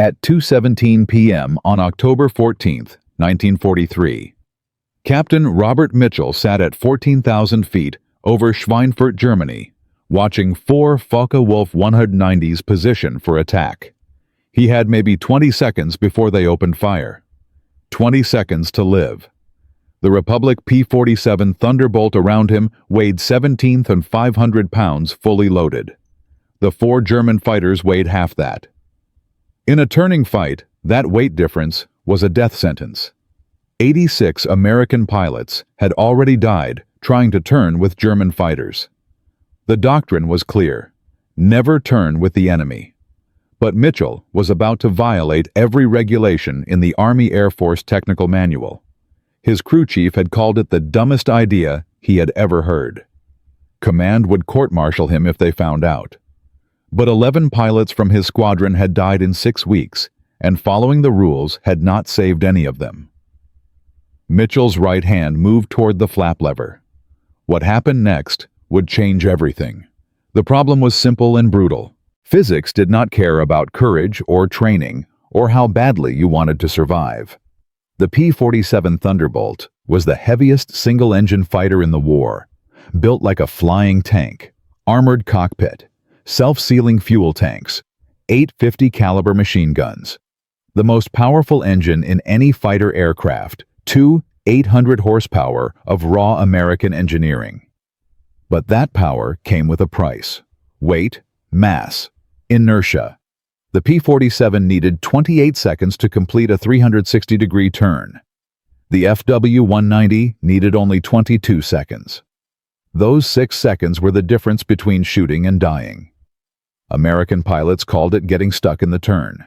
At 2:17 p.m. on October 14, 1943, Captain Robert Mitchell sat at 14,000 feet over Schweinfurt, Germany, watching four Focke-Wulf 190s position for attack. He had maybe 20 seconds before they opened fire. 20 seconds to live. The Republic P-47 Thunderbolt around him weighed 17,500 pounds fully loaded. The four German fighters weighed half that. In a turning fight, that weight difference was a death sentence. 86 American pilots had already died trying to turn with German fighters. The doctrine was clear: never turn with the enemy. But Mitchell was about to violate every regulation in the Army Air Force Technical Manual. His crew chief had called it the dumbest idea he had ever heard. Command would court-martial him if they found out. But 11 pilots from his squadron had died in 6 weeks, and following the rules had not saved any of them. Mitchell's right hand moved toward the flap lever. What happened next would change everything. The problem was simple and brutal. Physics did not care about courage or training or how badly you wanted to survive. The P-47 Thunderbolt was the heaviest single-engine fighter in the war, built like a flying tank, armored cockpit, self-sealing fuel tanks, 850 caliber machine guns, the most powerful engine in any fighter aircraft, 800 horsepower of raw American engineering. But that power came with a price: weight, mass, inertia. The P-47 needed 28 seconds to complete a 360-degree turn. The FW-190 needed only 22 seconds. Those 6 seconds were the difference between shooting and dying. American pilots called it getting stuck in the turn.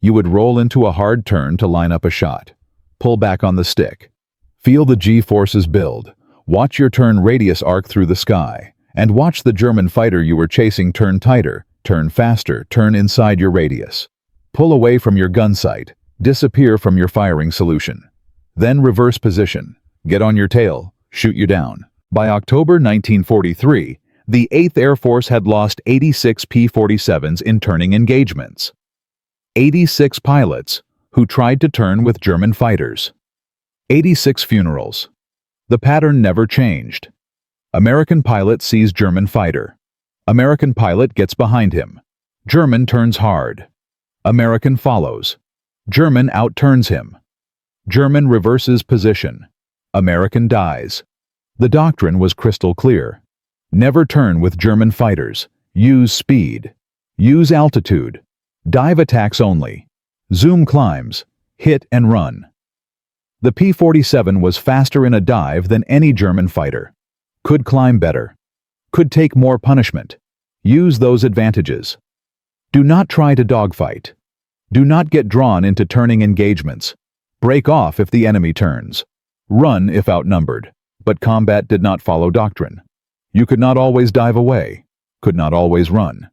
You would roll into a hard turn to line up a shot, pull back on the stick, feel the G-forces build, watch your turn radius arc through the sky, and watch the German fighter you were chasing turn tighter, turn faster, turn inside your radius, pull away from your gun sight, disappear from your firing solution. Then reverse position, get on your tail, shoot you down. By October 1943, the 8th Air Force had lost 86 P-47s in turning engagements. 86 pilots who tried to turn with German fighters. 86 funerals. The pattern never changed. American pilot sees German fighter. American pilot gets behind him. German turns hard. American follows. German outturns him. German reverses position. American dies. The doctrine was crystal clear. Never turn with German fighters. Use speed. Use altitude. Dive attacks only. Zoom climbs. Hit and run. The P-47 was faster in a dive than any German fighter. Could climb better. Could take more punishment. Use those advantages. Do not try to dogfight. Do not get drawn into turning engagements. Break off if the enemy turns. Run if outnumbered. But combat did not follow doctrine. You could not always dive away, could not always run.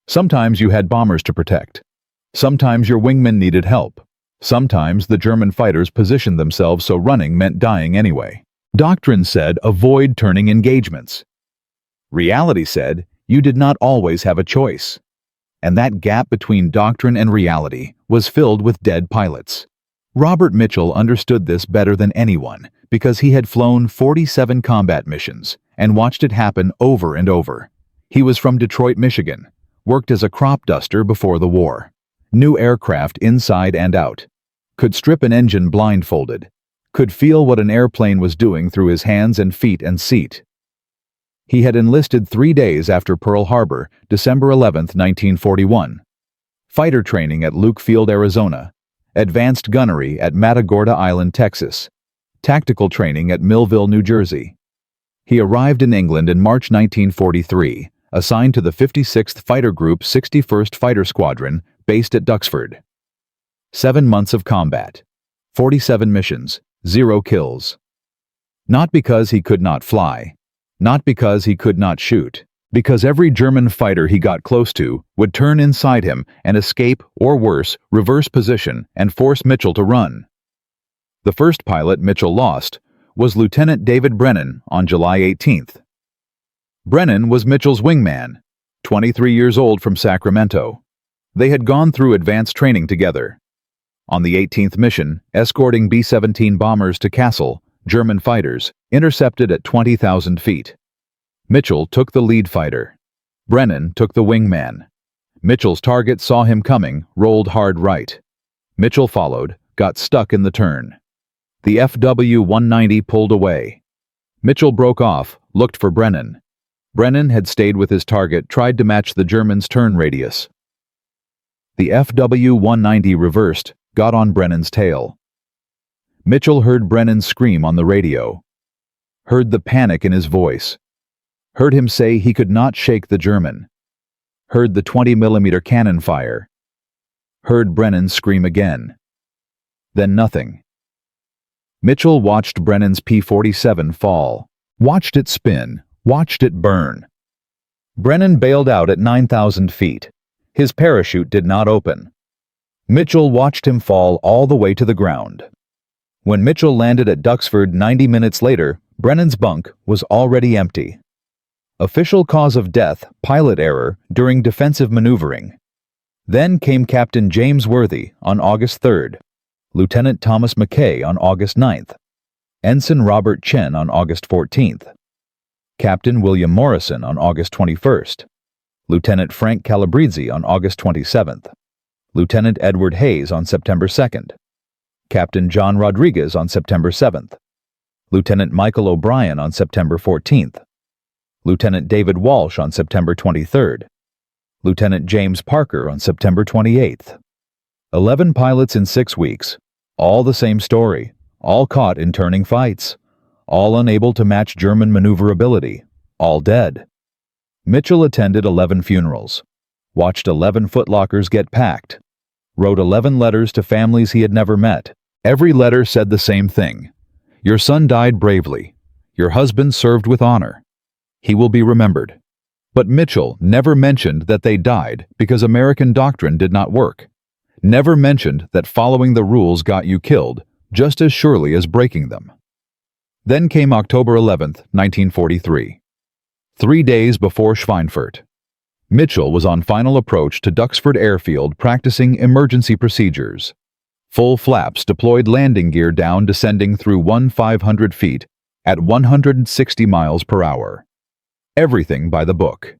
Sometimes you had bombers to protect. Sometimes your wingmen needed help. Sometimes the German fighters positioned themselves so running meant dying anyway. Doctrine said avoid turning engagements. Reality said you did not always have a choice. And that gap between doctrine and reality was filled with dead pilots. Robert Mitchell understood this better than anyone because he had flown 47 combat missions and watched it happen over and over. He was from Detroit, Michigan, worked as a crop duster before the war, knew aircraft inside and out, could strip an engine blindfolded, could feel what an airplane was doing through his hands and feet and seat. He had enlisted 3 days after Pearl Harbor, December 11, 1941. Fighter training at Luke Field, Arizona. Advanced gunnery at Matagorda Island, Texas. Tactical training at Millville, New Jersey. He arrived in England in March 1943, assigned to the 56th Fighter Group 61st Fighter Squadron, based at Duxford. 7 months of combat. 47 missions, 0 kills. Not because he could not fly. Not because he could not shoot. Because every German fighter he got close to would turn inside him and escape, or worse, reverse position and force Mitchell to run. The first pilot Mitchell lost was Lieutenant David Brennan on July 18th. Brennan was Mitchell's wingman, 23 years old from Sacramento. They had gone through advanced training together. On the 18th mission, escorting B-17 bombers to Kassel, German fighters intercepted at 20,000 feet. Mitchell took the lead fighter. Brennan took the wingman. Mitchell's target saw him coming, rolled hard right. Mitchell followed, got stuck in the turn. The FW-190 pulled away. Mitchell broke off, looked for Brennan. Brennan had stayed with his target, tried to match the Germans' turn radius. The FW-190 reversed, got on Brennan's tail. Mitchell heard Brennan scream on the radio. Heard the panic in his voice. Heard him say he could not shake the German. Heard the 20mm cannon fire. Heard Brennan scream again. Then nothing. Mitchell watched Brennan's P-47 fall. Watched it spin. Watched it burn. Brennan bailed out at 9,000 feet. His parachute did not open. Mitchell watched him fall all the way to the ground. When Mitchell landed at Duxford 90 minutes later, Brennan's bunk was already empty. Official cause of death, pilot error during defensive maneuvering. Then came Captain James Worthy on August 3rd, Lieutenant Thomas McKay on August 9th, Ensign Robert Chen on August 14th, Captain William Morrison on August 21st, Lieutenant Frank Calabrese on August 27th, Lieutenant Edward Hayes on September 2nd, Captain John Rodriguez on September 7th, Lieutenant Michael O'Brien on September 14th, Lieutenant David Walsh on September 23rd, Lieutenant James Parker on September 28th. 11 pilots in 6 weeks, all the same story, all caught in turning fights, all unable to match German maneuverability, all dead. Mitchell attended 11 funerals, watched 11 footlockers get packed, wrote 11 letters to families he had never met. Every letter said the same thing. Your son died bravely. Your husband served with honor. He will be remembered. But Mitchell never mentioned that they died because American doctrine did not work. Never mentioned that following the rules got you killed just as surely as breaking them. Then came October 11th, 1943. 3 days before Schweinfurt. Mitchell was on final approach to Duxford Airfield practicing emergency procedures. Full flaps deployed, landing gear down, descending through 1,500 feet at 160 miles per hour. Everything by the book.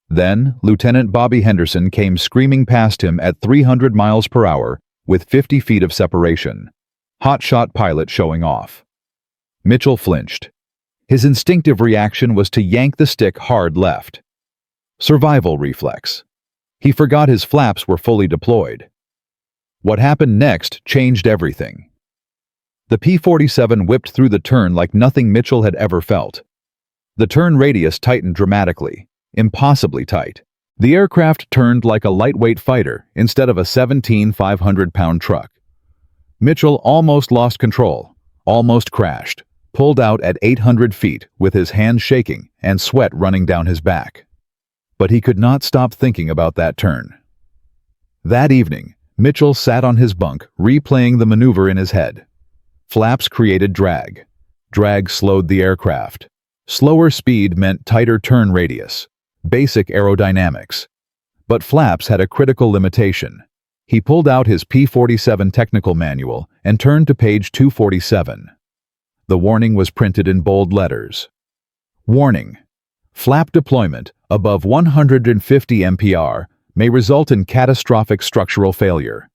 Then Lieutenant Bobby Henderson came screaming past him at 300 miles per hour with 50 feet of separation. Hotshot pilot showing off. Mitchell flinched. His instinctive reaction was to yank the stick hard left. Survival reflex. He forgot his flaps were fully deployed. What happened next changed everything. The P-47 whipped through the turn like nothing Mitchell had ever felt. The turn radius tightened dramatically, impossibly tight. The aircraft turned like a lightweight fighter instead of a 17,500-pound truck. Mitchell almost lost control, almost crashed, pulled out at 800 feet with his hands shaking and sweat running down his back. But he could not stop thinking about that turn. That evening, Mitchell sat on his bunk, replaying the maneuver in his head. Flaps created drag. Drag slowed the aircraft. Slower speed meant tighter turn radius. Basic aerodynamics. But flaps had a critical limitation. He pulled out his P-47 technical manual and turned to page 247. The warning was printed in bold letters. Warning. Flap deployment above 150 mpr may result in catastrophic structural failure.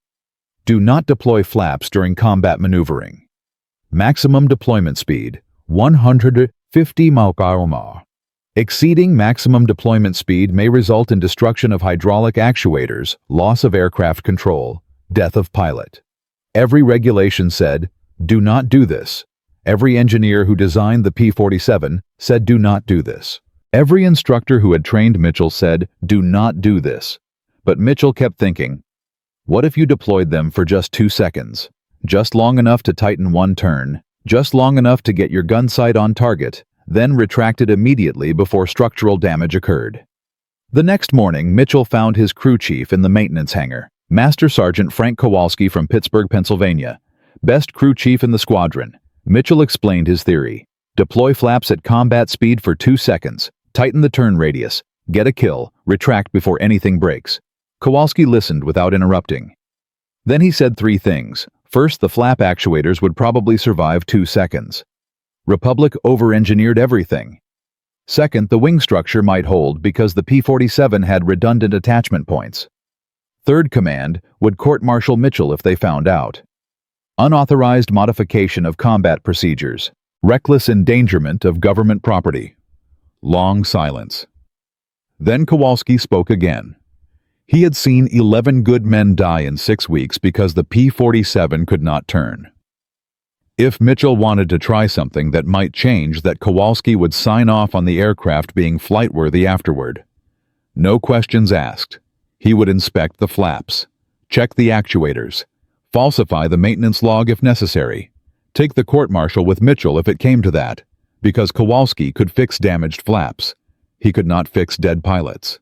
Do not deploy flaps during combat maneuvering. Maximum deployment speed, 150 mph. Exceeding maximum deployment speed may result in destruction of hydraulic actuators, loss of aircraft control, death of pilot. Every regulation said, do not do this. Every engineer who designed the P-47 said, do not do this. Every instructor who had trained Mitchell said, do not do this. But Mitchell kept thinking, what if you deployed them for just 2 seconds? Just long enough to tighten one turn, just long enough to get your gun sight on target, then retracted immediately before structural damage occurred. The next morning, Mitchell found his crew chief in the maintenance hangar, Master Sergeant Frank Kowalski from Pittsburgh, Pennsylvania. Best crew chief in the squadron. Mitchell explained his theory. Deploy flaps at combat speed for 2 seconds, tighten the turn radius, get a kill, retract before anything breaks. Kowalski listened without interrupting. Then he said three things. First, the flap actuators would probably survive 2 seconds. Republic over-engineered everything. Second, the wing structure might hold because the P-47 had redundant attachment points. Third, command would court-martial Mitchell if they found out. Unauthorized modification of combat procedures. Reckless endangerment of government property. Long silence. Then Kowalski spoke again. He had seen 11 good men die in 6 weeks because the P-47 could not turn. If Mitchell wanted to try something that might change that, Kowalski would sign off on the aircraft being flight-worthy afterward. No questions asked. He would inspect the flaps, check the actuators, falsify the maintenance log if necessary, take the court-martial with Mitchell if it came to that, because Kowalski could fix damaged flaps. He could not fix dead pilots.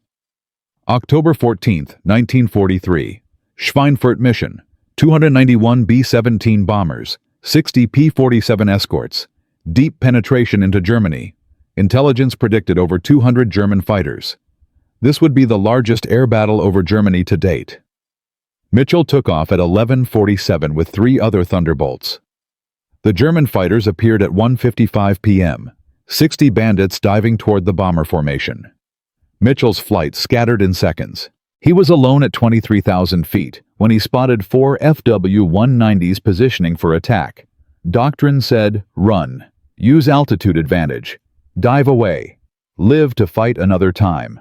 October 14, 1943. Schweinfurt mission. 291 B-17 bombers, 60 P-47 escorts. Deep penetration into Germany. Intelligence predicted over 200 German fighters. This would be the largest air battle over Germany to date. Mitchell took off at 11:47 with 3 other Thunderbolts. The German fighters appeared at 1:55 p.m., 60 bandits diving toward the bomber formation. Mitchell's flight scattered in seconds. He was alone at 23,000 feet when he spotted 4 FW-190s positioning for attack. Doctrine said, run, use altitude advantage, dive away, live to fight another time.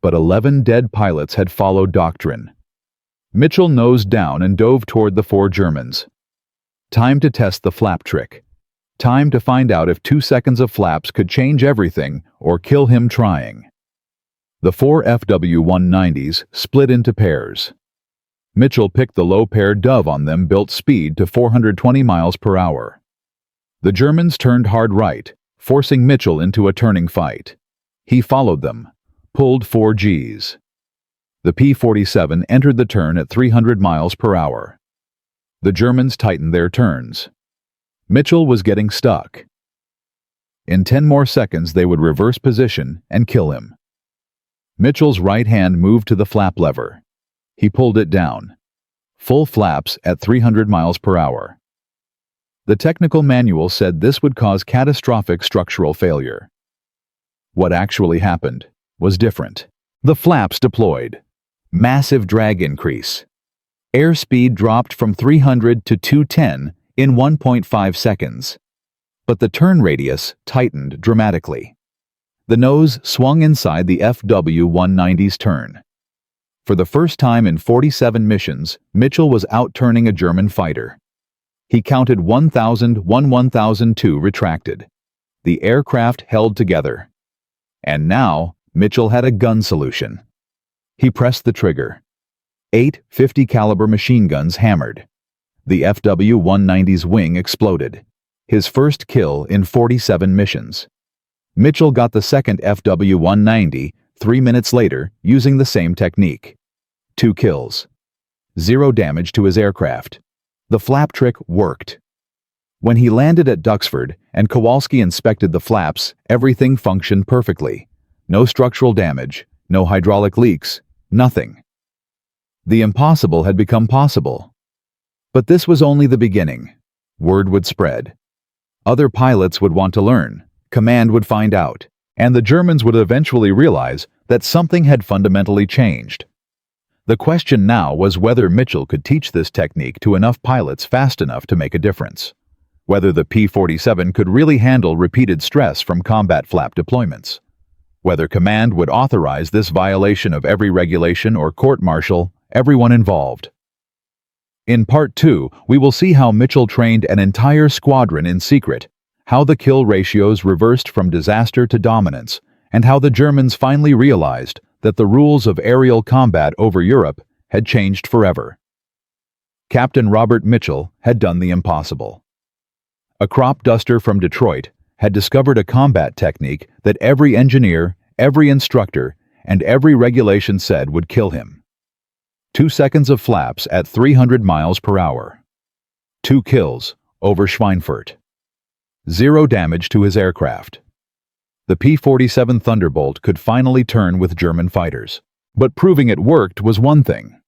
But 11 dead pilots had followed doctrine. Mitchell nosed down and dove toward the 4 Germans. Time to test the flap trick. Time to find out if 2 seconds of flaps could change everything or kill him trying. The 4 FW-190s split into pairs. Mitchell picked the low pair Dove on them, built speed to 420 miles per hour. The Germans turned hard right, forcing Mitchell into a turning fight. He followed them, pulled 4 Gs. The P-47 entered the turn at 300 miles per hour. The Germans tightened their turns. Mitchell was getting stuck. In 10 more seconds they would reverse position and kill him. Mitchell's right hand moved to the flap lever. He pulled it down. Full flaps at 300 miles per hour. The technical manual said this would cause catastrophic structural failure. What actually happened was different. The flaps deployed. Massive drag increase. Airspeed dropped from 300 to 210 in 1.5 seconds. But the turn radius tightened dramatically. The nose swung inside the FW-190's turn. For the first time in 47 missions, Mitchell was out-turning a German fighter. He counted 1002 retracted. The aircraft held together. And now, Mitchell had a gun solution. He pressed the trigger. 8 .50 caliber machine guns hammered. The FW-190's wing exploded. His first kill in 47 missions. Mitchell got the second FW-190 3 minutes later using the same technique. 2 kills. 0 damage to his aircraft. The flap trick worked. When he landed at Duxford and Kowalski inspected the flaps, everything functioned perfectly. No structural damage, no hydraulic leaks, nothing. The impossible had become possible. But this was only the beginning. Word would spread. Other pilots would want to learn. Command would find out, and the Germans would eventually realize that something had fundamentally changed. The question now was whether Mitchell could teach this technique to enough pilots fast enough to make a difference. Whether the P-47 could really handle repeated stress from combat flap deployments. Whether command would authorize this violation of every regulation or court-martial everyone involved. In Part 2, we will see how Mitchell trained an entire squadron in secret, how the kill ratios reversed from disaster to dominance, and how the Germans finally realized that the rules of aerial combat over Europe had changed forever. Captain Robert Mitchell had done the impossible. A crop duster from Detroit had discovered a combat technique that every engineer, every instructor, and every regulation said would kill him. 2 seconds of flaps at 300 miles per hour. 2 kills over Schweinfurt. 0 damage to his aircraft. The P-47 Thunderbolt could finally turn with German fighters. But proving it worked was one thing.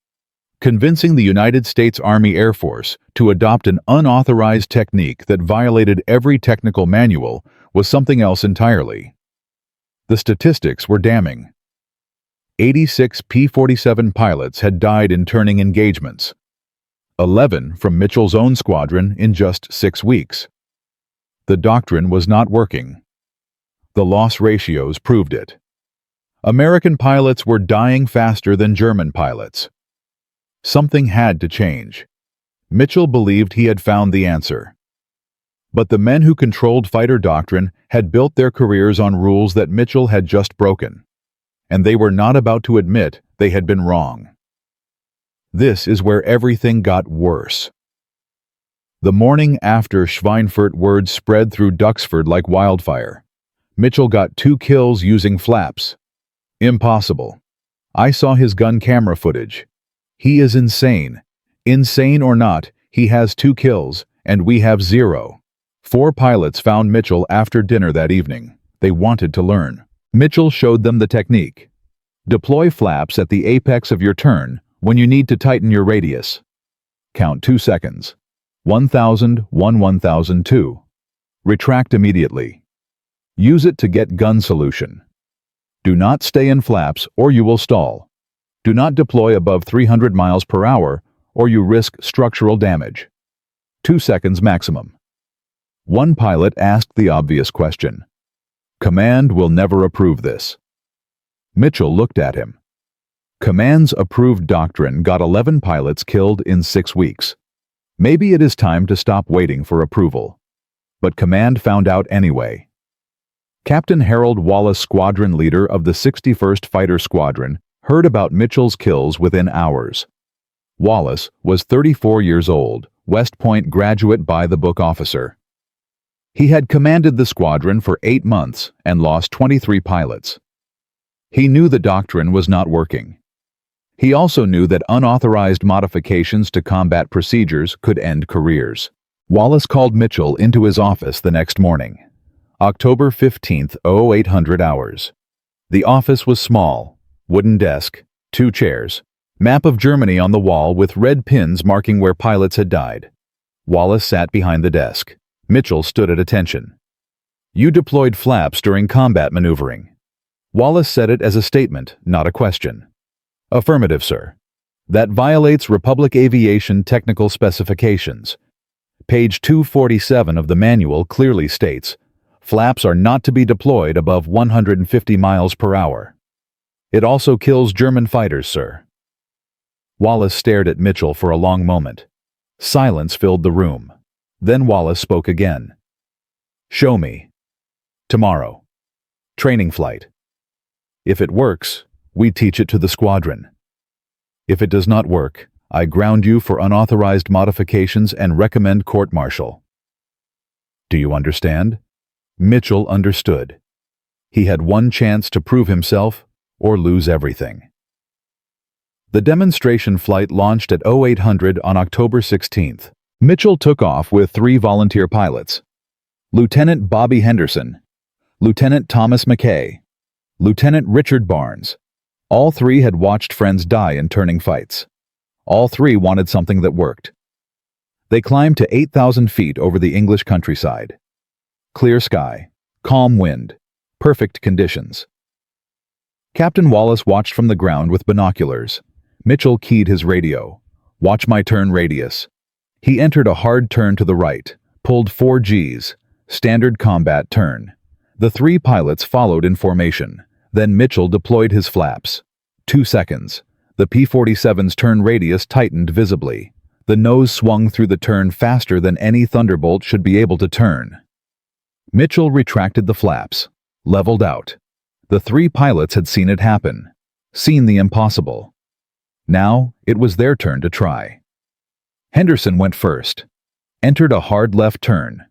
Convincing the United States Army Air Force to adopt an unauthorized technique that violated every technical manual was something else entirely. The statistics were damning. 86 P-47 pilots had died in turning engagements. 11 from Mitchell's own squadron in just 6 weeks. The doctrine was not working. The loss ratios proved it. American pilots were dying faster than German pilots. Something had to change. Mitchell believed he had found the answer. But the men who controlled fighter doctrine had built their careers on rules that Mitchell had just broken, and they were not about to admit they had been wrong. This is where everything got worse. The morning after Schweinfurt, word spread through Duxford like wildfire. Mitchell got 2 kills using flaps. Impossible. I saw his gun camera footage. He is insane. Insane or not, he has 2 kills, and we have 0. 4 pilots found Mitchell after dinner that evening. They wanted to learn. Mitchell showed them the technique. Deploy flaps at the apex of your turn when you need to tighten your radius. Count 2 seconds. 1000, 1002. Retract immediately. Use it to get gun solution. Do not stay in flaps or you will stall. Do not deploy above 300 miles per hour or you risk structural damage. 2 seconds maximum. One pilot asked the obvious question. Command will never approve this. Mitchell looked at him. Command's approved doctrine got 11 pilots killed in 6 weeks. Maybe it is time to stop waiting for approval. But Command found out anyway. Captain Harold Wallace, squadron leader of the 61st Fighter Squadron, heard about Mitchell's kills within hours. Wallace was 34 years old, West Point graduate by-the-book officer. He had commanded the squadron for 8 months and lost 23 pilots. He knew the doctrine was not working. He also knew that unauthorized modifications to combat procedures could end careers. Wallace called Mitchell into his office the next morning. October 15th, 0800 hours. The office was small. Wooden desk, 2 chairs. Map of Germany on the wall with red pins marking where pilots had died. Wallace sat behind the desk. Mitchell stood at attention. You deployed flaps during combat maneuvering. Wallace said it as a statement, not a question. Affirmative, sir. That violates Republic Aviation Technical Specifications. Page 247 of the manual clearly states, flaps are not to be deployed above 150 miles per hour. It also kills German fighters, sir. Wallace stared at Mitchell for a long moment. Silence filled the room. Then Wallace spoke again. Show me. Tomorrow. Training flight. If it works, we teach it to the squadron. If it does not work, I ground you for unauthorized modifications and recommend court-martial. Do you understand? Mitchell understood. He had one chance to prove himself or lose everything. The demonstration flight launched at 0800 on October 16th. Mitchell took off with 3 volunteer pilots. Lieutenant Bobby Henderson, Lieutenant Thomas McKay, Lieutenant Richard Barnes. All 3 had watched friends die in turning fights. All 3 wanted something that worked. They climbed to 8,000 feet over the English countryside. Clear sky, calm wind, perfect conditions. Captain Wallace watched from the ground with binoculars. Mitchell keyed his radio. Watch my turn radius. He entered a hard turn to the right, pulled 4 Gs, standard combat turn. The 3 pilots followed in formation. Then Mitchell deployed his flaps. 2 seconds. The P-47's turn radius tightened visibly. The nose swung through the turn faster than any Thunderbolt should be able to turn. Mitchell retracted the flaps, leveled out. The 3 pilots had seen it happen, seen the impossible. Now it was their turn to try. Henderson went first, entered a hard left turn,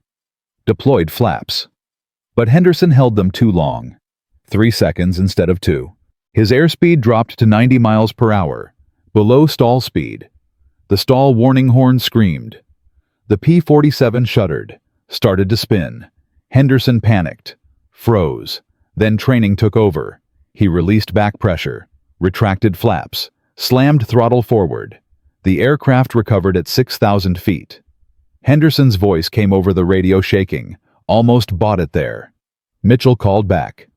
deployed flaps. But Henderson held them too long. 3 seconds instead of 2. His airspeed dropped to 90 miles per hour, below stall speed. The stall warning horn screamed. The P-47 shuddered, started to spin. Henderson panicked, froze. Then training took over. He released back pressure, retracted flaps, slammed throttle forward. The aircraft recovered at 6,000 feet. Henderson's voice came over the radio shaking. Almost bought it there. Mitchell called back.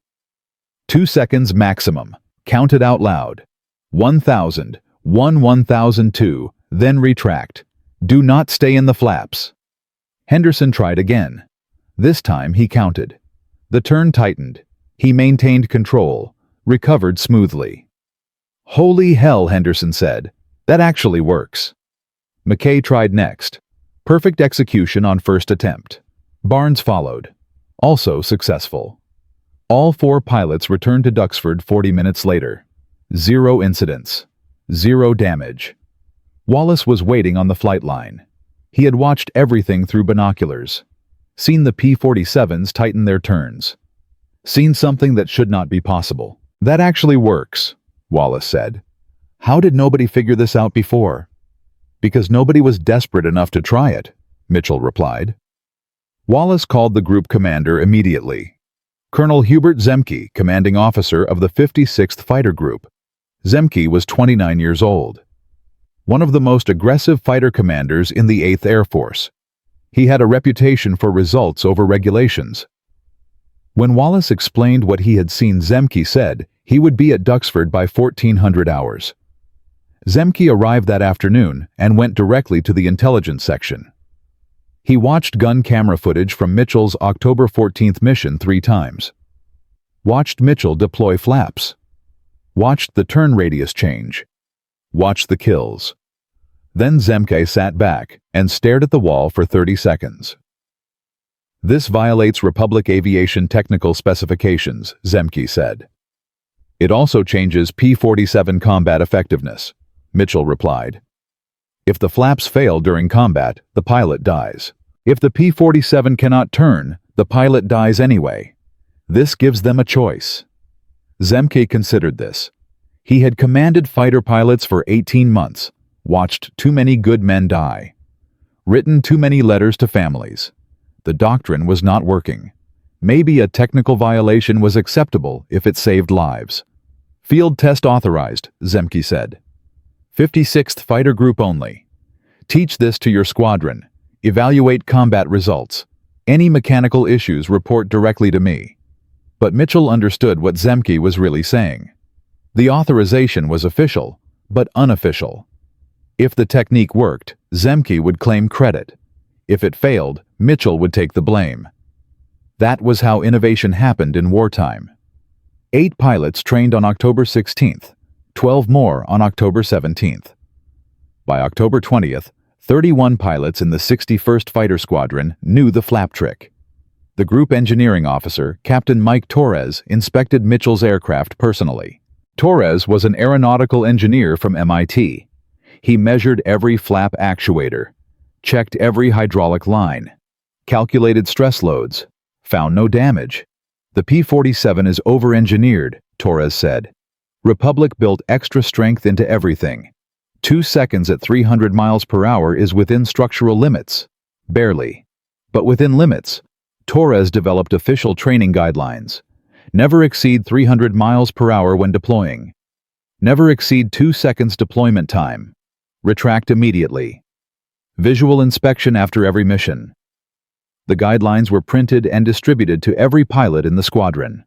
2 seconds maximum. Counted out loud. 1,000, 1,002, then retract. Do not stay in the flaps. Henderson tried again. This time he counted. The turn tightened. He maintained control, recovered smoothly. Holy hell, Henderson said. That actually works. McKay tried next. Perfect execution on first attempt. Barnes followed. Also successful. All 4 pilots returned to Duxford 40 minutes later. 0 incidents. 0 damage. Wallace was waiting on the flight line. He had watched everything through binoculars. Seen the P-47s tighten their turns. Seen something that should not be possible. That actually works, Wallace said. How did nobody figure this out before? Because nobody was desperate enough to try it, Mitchell replied. Wallace called the group commander immediately. Colonel Hubert Zemke, commanding officer of the 56th Fighter Group. Zemke was 29 years old. One of the most aggressive fighter commanders in the 8th Air Force. He had a reputation for results over regulations. When Wallace explained what he had seen, Zemke said he would be at Duxford by 1400 hours. Zemke arrived that afternoon and went directly to the intelligence section. He watched gun camera footage from Mitchell's October 14th mission 3 times. Watched Mitchell deploy flaps. Watched the turn radius change. Watched the kills. Then Zemke sat back and stared at the wall for 30 seconds. This violates Republic Aviation technical specifications, Zemke said. It also changes P-47 combat effectiveness, Mitchell replied. If the flaps fail during combat, the pilot dies. If the P-47 cannot turn, the pilot dies anyway. This gives them a choice. Zemke considered this. He had commanded fighter pilots for 18 months, watched too many good men die, written too many letters to families. The doctrine was not working. Maybe a technical violation was acceptable if it saved lives. Field test authorized, Zemke said. 56th Fighter Group only. Teach this to your squadron. Evaluate combat results. Any mechanical issues report directly to me. But Mitchell understood what Zemke was really saying. The authorization was official, but unofficial. If the technique worked, Zemke would claim credit. If it failed, Mitchell would take the blame. That was how innovation happened in wartime. 8 pilots trained on October 16th, 12 more on October 17th. By October 20th, 31 pilots in the 61st Fighter Squadron knew the flap trick. The group engineering officer, Captain Mike Torres, inspected Mitchell's aircraft personally. Torres was an aeronautical engineer from MIT. He measured every flap actuator, checked every hydraulic line, calculated stress loads, found no damage. The P-47 is over-engineered, Torres said. Republic built extra strength into everything. 2 seconds at 300 miles per hour is within structural limits. Barely. But within limits. Torres developed official training guidelines. Never exceed 300 miles per hour when deploying. Never exceed 2 seconds deployment time. Retract immediately. Visual inspection after every mission. The guidelines were printed and distributed to every pilot in the squadron.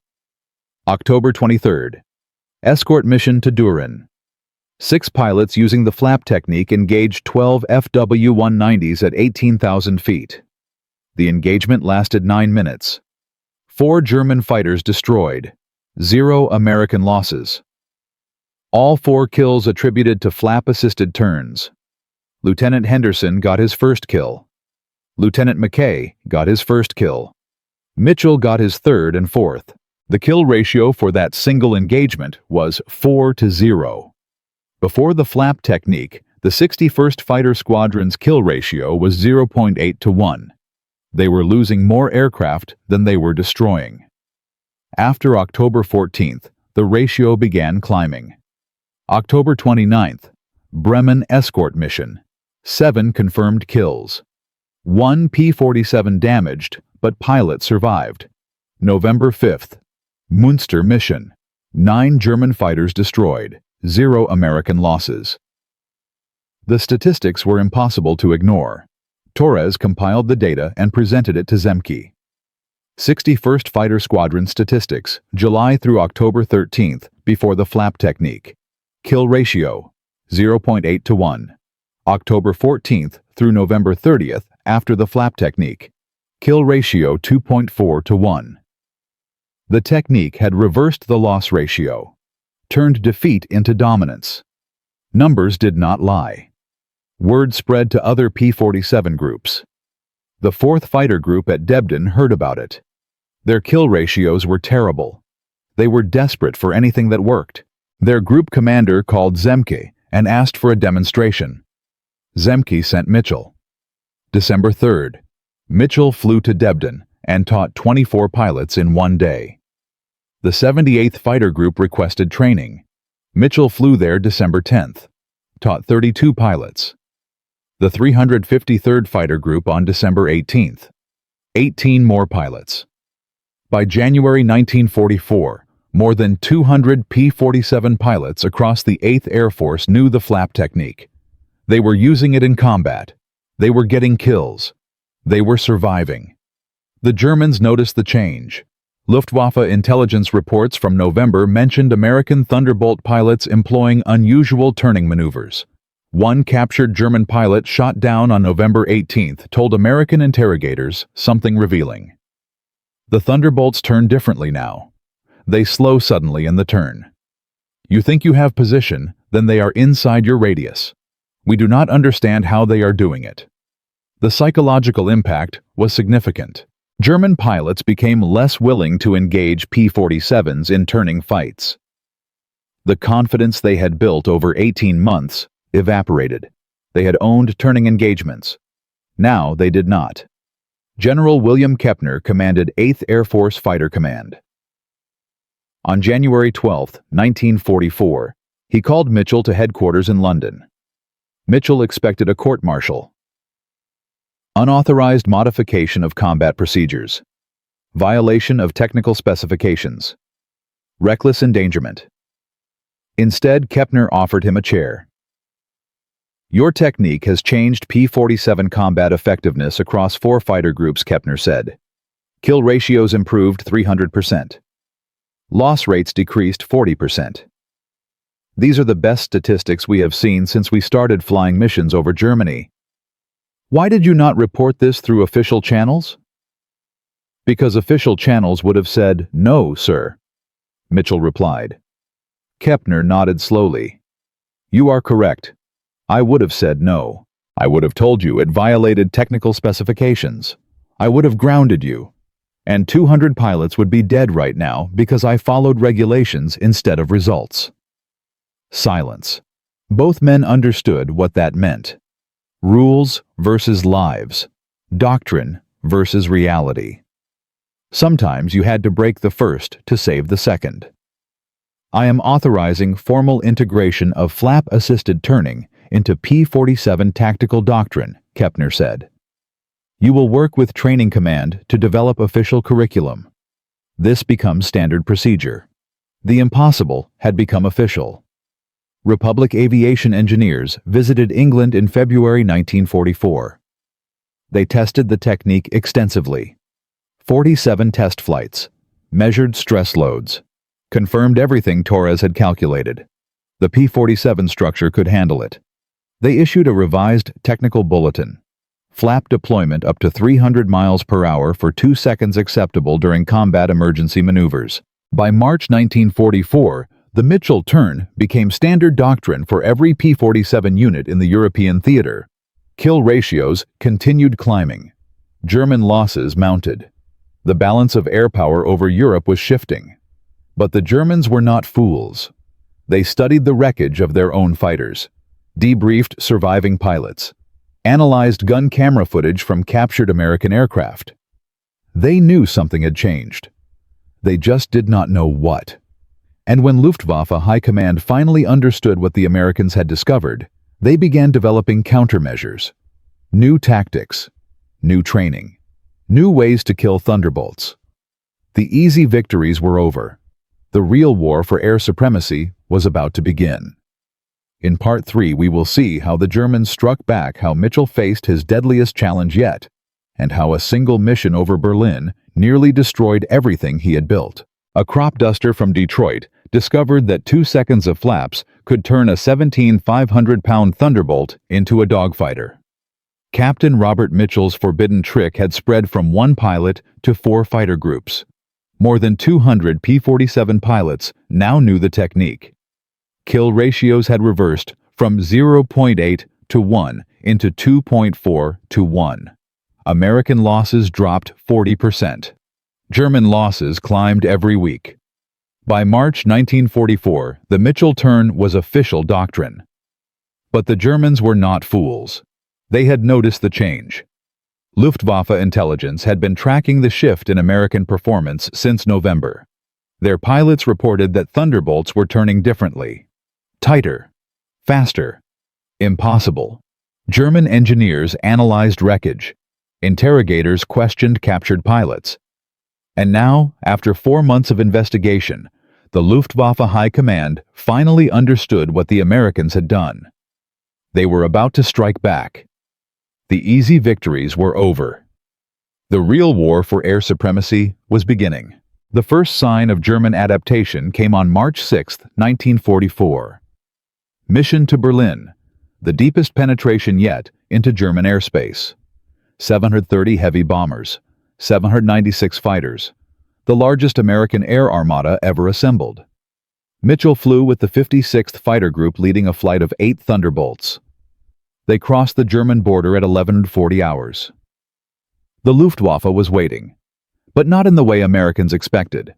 October 23rd. Escort mission to Durin. 6 pilots using the flap technique engaged 12 FW-190s at 18,000 feet. The engagement lasted 9 minutes. 4 German fighters destroyed. 0 American losses. All 4 kills attributed to flap-assisted turns. Lieutenant Henderson got his first kill. Lieutenant McKay got his first kill. Mitchell got his 3rd and 4th. The kill ratio for that single engagement was 4-0. Before the flap technique, the 61st Fighter Squadron's kill ratio was 0.8 to 1. They were losing more aircraft than they were destroying. After October 14th, the ratio began climbing. October 29th, Bremen escort mission. 7 confirmed kills. 1 P-47 damaged, but pilot survived. November 5th, Münster mission. 9 German fighters destroyed. 0 American losses. The statistics were impossible to ignore. Torres compiled the data and presented it to Zemke. 61st Fighter Squadron statistics, July through October 13th, before the flap technique. Kill ratio, 0.8 to 1. October 14th through November 30th, after the flap technique. Kill ratio 2.4 to 1. The technique had reversed the loss ratio, turned defeat into dominance. Numbers did not lie. Word spread to other P-47 groups. The 4th Fighter Group at Debden heard about it. Their kill ratios were terrible. They were desperate for anything that worked. Their group commander called Zemke and asked for a demonstration. Zemke sent Mitchell. December 3rd, Mitchell flew to Debden and taught 24 pilots in one day. The 78th Fighter Group requested training. Mitchell flew there December 10th, taught 32 pilots. The 353rd Fighter Group on December 18th, 18 more pilots. By January 1944, more than 200 P-47 pilots across the 8th Air Force knew the flap technique. They were using it in combat. They were getting kills. They were surviving. The Germans noticed the change. Luftwaffe intelligence reports from November mentioned American Thunderbolt pilots employing unusual turning maneuvers. One captured German pilot shot down on November 18th told American interrogators something revealing. The Thunderbolts turn differently now. They slow suddenly in the turn. You think you have position, then they are inside your radius. We do not understand how they are doing it. The psychological impact was significant. German pilots became less willing to engage P-47s in turning fights. The confidence they had built over 18 months evaporated. They had owned turning engagements. Now they did not. General William Kepner commanded 8th Air Force Fighter Command. On January 12, 1944, he called Mitchell to headquarters in London. Mitchell expected a court-martial. Unauthorized modification of combat procedures. Violation of technical specifications. Reckless endangerment. Instead, Kepner offered him a chair. Your technique has changed P-47 combat effectiveness across 4 fighter groups, Kepner said. Kill ratios improved 300%. Loss rates decreased 40%. These are the best statistics we have seen since we started flying missions over Germany. Why did you not report this through official channels? Because official channels would have said, "No, sir," Mitchell replied. Kepner nodded slowly. You are correct. I would have said no. I would have told you it violated technical specifications. I would have grounded you. And 200 pilots would be dead right now because I followed regulations instead of results. Silence. Both men understood what that meant. Rules versus lives. Doctrine versus reality. Sometimes you had to break the first to save the second. I am authorizing formal integration of flap-assisted turning into P-47 tactical doctrine, Kepner said. You will work with Training Command to develop official curriculum. This becomes standard procedure. The impossible had become official. Republic aviation engineers visited England in February 1944. They tested the technique extensively. 47 test flights, measured stress loads, confirmed everything Torres had calculated. The P-47 structure could handle it. They issued a revised technical bulletin. Flap deployment up to 300 miles per hour for 2 seconds acceptable during combat emergency maneuvers. By March 1944, the Mitchell turn became standard doctrine for every P-47 unit in the European theater. Kill ratios continued climbing. German losses mounted. The balance of air power over Europe was shifting. But the Germans were not fools. They studied the wreckage of their own fighters, debriefed surviving pilots, analyzed gun camera footage from captured American aircraft. They knew something had changed. They just did not know what. And when Luftwaffe High Command finally understood what the Americans had discovered, they began developing countermeasures. New tactics, new training, new ways to kill Thunderbolts. The easy victories were over. The real war for air supremacy was about to begin. In Part 3, we will see how the Germans struck back, how Mitchell faced his deadliest challenge yet, and how a single mission over Berlin nearly destroyed everything he had built. A crop duster from Detroit discovered that 2 seconds of flaps could turn a 17,500-pound Thunderbolt into a dogfighter. Captain Robert Mitchell's forbidden trick had spread from 1 pilot to 4 fighter groups. More than 200 P-47 pilots now knew the technique. Kill ratios had reversed from 0.8 to 1 into 2.4 to 1. American losses dropped 40%. German losses climbed every week. By March 1944, the Mitchell turn was official doctrine. But the Germans were not fools. They had noticed the change. Luftwaffe intelligence had been tracking the shift in American performance since November. Their pilots reported that Thunderbolts were turning differently. Tighter. Faster. Impossible. German engineers analyzed wreckage. Interrogators questioned captured pilots. And now, after 4 months of investigation, the Luftwaffe High Command finally understood what the Americans had done. They were about to strike back. The easy victories were over. The real war for air supremacy was beginning. The first sign of German adaptation came on March 6, 1944. Mission to Berlin, the deepest penetration yet into German airspace. 730 heavy bombers, 796 fighters, the largest American air armada ever assembled. Mitchell flew with the 56th Fighter Group leading a flight of 8 Thunderbolts. They crossed the German border at 11:40 hours. The Luftwaffe was waiting, but not in the way Americans expected.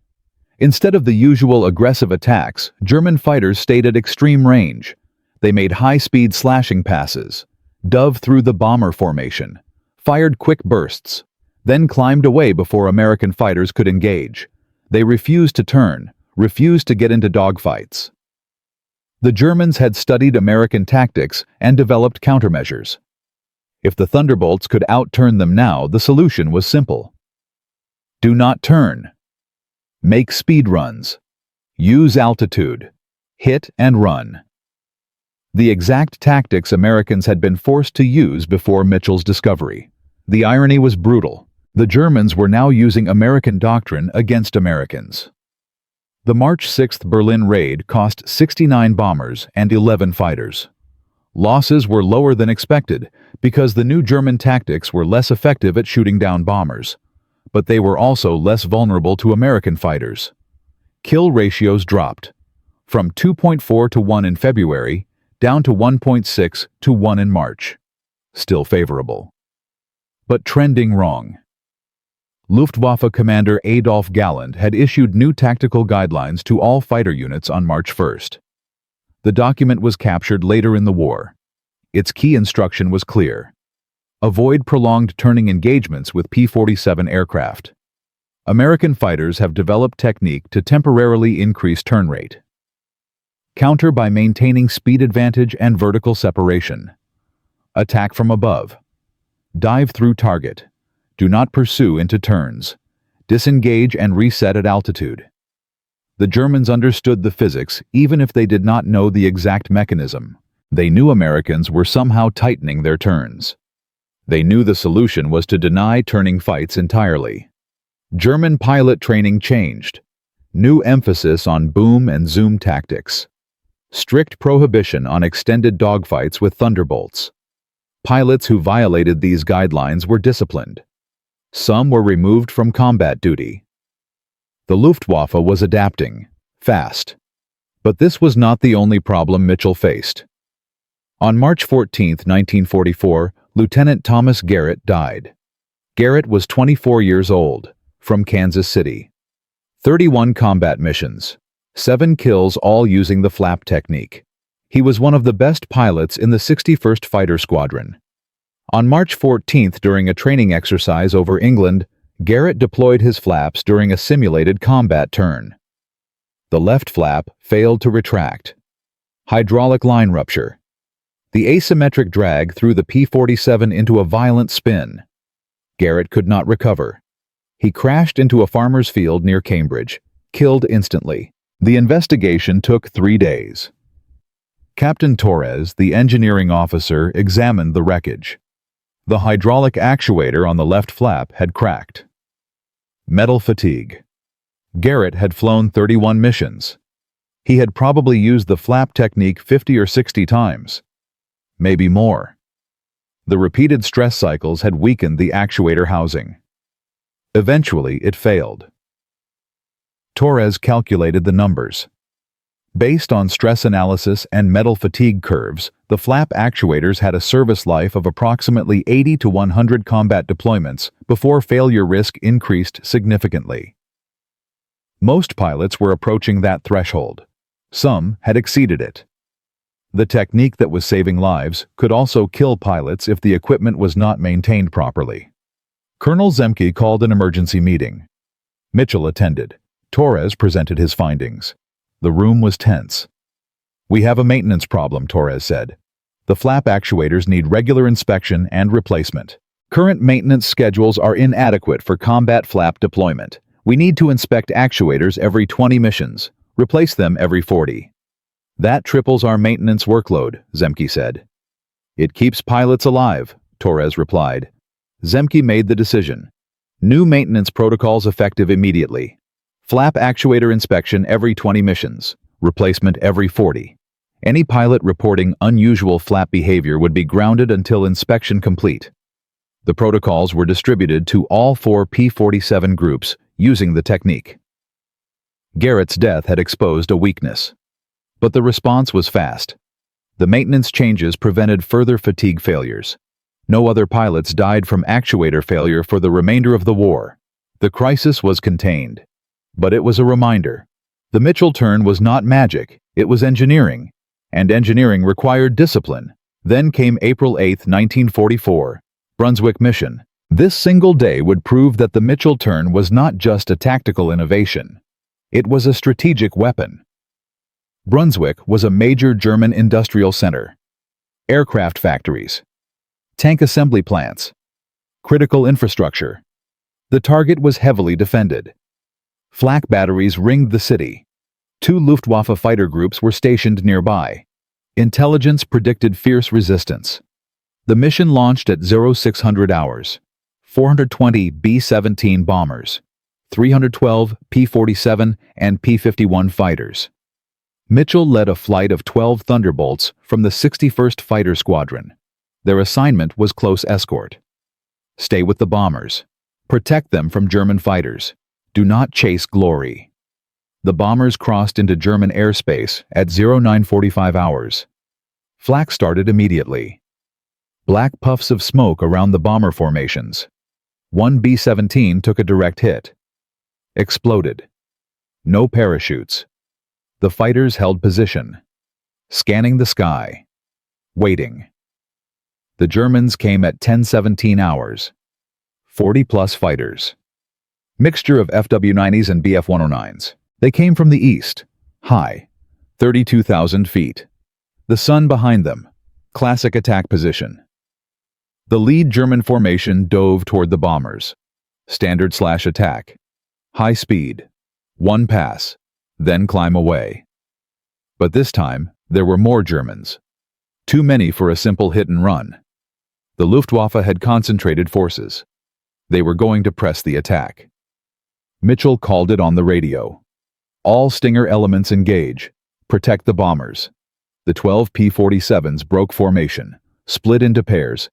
Instead of the usual aggressive attacks, German fighters stayed at extreme range. They made high-speed slashing passes, dove through the bomber formation, fired quick bursts, then climbed away before American fighters could engage. They refused to turn, refused to get into dogfights. The Germans had studied American tactics and developed countermeasures. If the Thunderbolts could outturn them now, the solution was simple. Do not turn. Make speed runs. Use altitude. Hit and run. The exact tactics Americans had been forced to use before Mitchell's discovery. The irony was brutal. The Germans were now using American doctrine against Americans. The March 6th Berlin raid cost 69 bombers and 11 fighters. Losses were lower than expected because the new German tactics were less effective at shooting down bombers, but they were also less vulnerable to American fighters. Kill ratios dropped from 2.4 to 1 in February down to 1.6 to 1 in March. Still favorable, but trending wrong. Luftwaffe Commander Adolf Galland had issued new tactical guidelines to all fighter units on March 1st. The document was captured later in the war. Its key instruction was clear. Avoid prolonged turning engagements with P-47 aircraft. American fighters have developed technique to temporarily increase turn rate. Counter by maintaining speed advantage and vertical separation. Attack from above. Dive through target. Do not pursue into turns. Disengage and reset at altitude. The Germans understood the physics even if they did not know the exact mechanism. They knew Americans were somehow tightening their turns. They knew the solution was to deny turning fights entirely. German pilot training changed. New emphasis on boom and zoom tactics. Strict prohibition on extended dogfights with Thunderbolts. Pilots who violated these guidelines were disciplined. Some were removed from combat duty. The Luftwaffe was adapting, fast. But this was not the only problem Mitchell faced. On March 14, 1944, Lieutenant Thomas Garrett died. Garrett was 24 years old, from Kansas City. 31 combat missions, 7 kills, all using the flap technique. He was one of the best pilots in the 61st Fighter Squadron. On March 14th, during a training exercise over England, Garrett deployed his flaps during a simulated combat turn. The left flap failed to retract. Hydraulic line rupture. The asymmetric drag threw the P-47 into a violent spin. Garrett could not recover. He crashed into a farmer's field near Cambridge, killed instantly. The investigation took 3 days. Captain Torres, the engineering officer, examined the wreckage. The hydraulic actuator on the left flap had cracked. Metal fatigue. Garrett had flown 31 missions. He had probably used the flap technique 50 or 60 times. Maybe more. The repeated stress cycles had weakened the actuator housing. Eventually, it failed. Torres calculated the numbers. Based on stress analysis and metal fatigue curves, the flap actuators had a service life of approximately 80 to 100 combat deployments before failure risk increased significantly. Most pilots were approaching that threshold. Some had exceeded it. The technique that was saving lives could also kill pilots if the equipment was not maintained properly. Colonel Zemke called an emergency meeting. Mitchell attended. Torres presented his findings. The room was tense. "We have a maintenance problem," Torres said. "The flap actuators need regular inspection and replacement. Current maintenance schedules are inadequate for combat flap deployment. We need to inspect actuators every 20 missions, replace them every 40. "That triples our maintenance workload," Zemke said. "It keeps pilots alive," Torres replied. Zemke made the decision. New maintenance protocols effective immediately. Flap actuator inspection every 20 missions, replacement every 40. Any pilot reporting unusual flap behavior would be grounded until inspection complete. The protocols were distributed to all 4 P-47 groups using the technique. Garrett's death had exposed a weakness. But the response was fast. The maintenance changes prevented further fatigue failures. No other pilots died from actuator failure for the remainder of the war. The crisis was contained. But it was a reminder. The Mitchell turn was not magic, it was engineering. And engineering required discipline. Then came April 8, 1944, Brunswick mission. This single day would prove that the Mitchell turn was not just a tactical innovation. It was a strategic weapon. Brunswick was a major German industrial center. Aircraft factories. Tank assembly plants. Critical infrastructure. The target was heavily defended. Flak batteries ringed the city. 2 Luftwaffe fighter groups were stationed nearby. Intelligence predicted fierce resistance. The mission launched at 0600 hours. 420 B-17 bombers, 312 P-47 and P-51 fighters. Mitchell led a flight of 12 Thunderbolts from the 61st Fighter Squadron. Their assignment was close escort. Stay with the bombers. Protect them from German fighters. Do not chase glory. The bombers crossed into German airspace at 0945 hours. Flak started immediately. Black puffs of smoke around the bomber formations. 1 B-17 took a direct hit. Exploded. No parachutes. The fighters held position. Scanning the sky. Waiting. The Germans came at 10:17 hours. 40-plus fighters. Mixture of FW-90s and BF-109s. They came from the east. High. 32,000 feet. The sun behind them. Classic attack position. The lead German formation dove toward the bombers. Standard/attack. High speed. 1 pass. Then climb away. But this time, there were more Germans. Too many for a simple hit and run. The Luftwaffe had concentrated forces. They were going to press the attack. Mitchell called it on the radio. All Stinger elements engage. Protect the bombers. The 12 P-47s broke formation, split into pairs,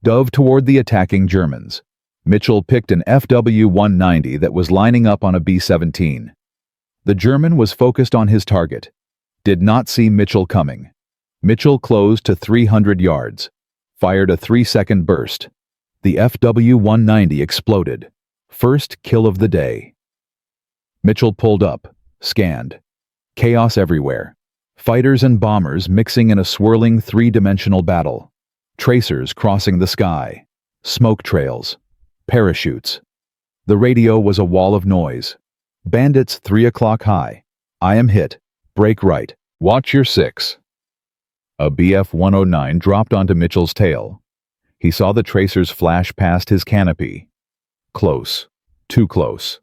dove toward the attacking Germans. Mitchell picked an FW-190 that was lining up on a B-17. The German was focused on his target. Did not see Mitchell coming. Mitchell closed to 300 yards. Fired a 3-second burst. The FW-190 exploded. First kill of the day. Mitchell pulled up, scanned. Chaos everywhere. Fighters and bombers mixing in a swirling 3-dimensional battle. Tracers crossing the sky. Smoke trails. Parachutes. The radio was a wall of noise. Bandits 3 o'clock high. I am hit. Break right. Watch your 6. A BF-109 dropped onto Mitchell's tail. He saw the tracers flash past his canopy. Close. Too close.